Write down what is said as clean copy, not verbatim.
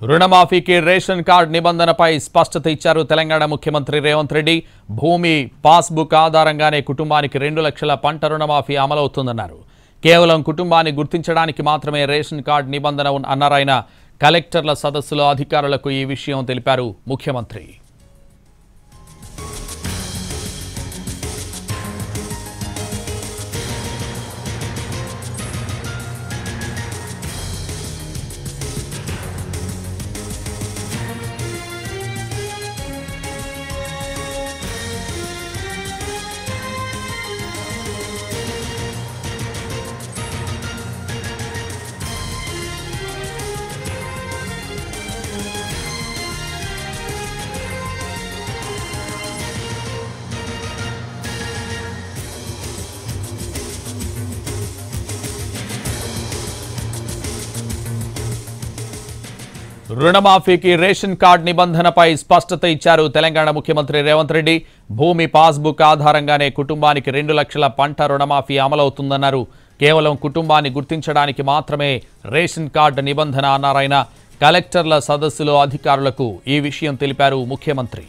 రుణమాఫీకి ration card నిబంధనపై స్పష్టత ఇచ్చారు తెలంగాణ ముఖ్యమంత్రి రేవంత్ రెడ్డి. భూమి పాస్బుక్ ఆధారంగానే కుటుంబానికి 2 లక్షల పంట రుణమాఫీ అమలవుతుందన్నారు. కేవలం కుటుంబాన్ని గుర్తించడానికి మాత్రమే రేషన్ కార్డ్ నిబంధన అన్నారాయన. కలెక్టర్ల సదస్సులో అధికారులకు ఈ విషయం తెలిపారు ముఖ్యమంత్రి. రుణమాఫీకి రేషన్ కార్డ్ నిబంధనపై స్పష్టత ఇచ్చారు తెలంగాణ ముఖ్యమంత్రి రేవంత్ రెడ్డి. భూమి పాస్బుక్ ఆధారంగానే కుటుంబానికి 2 లక్షల పంట రుణమాఫీ అమలవుతుందన్నారు. కేవలం కుటుంబాన్ని గుర్తించడానికి మాత్రమే రేషన్ కార్డు నిబంధన అన్నారాయన. కలెక్టర్ల సదస్సులో అధికారులకు ఈ విషయం తెలిపారు ముఖ్యమంత్రి.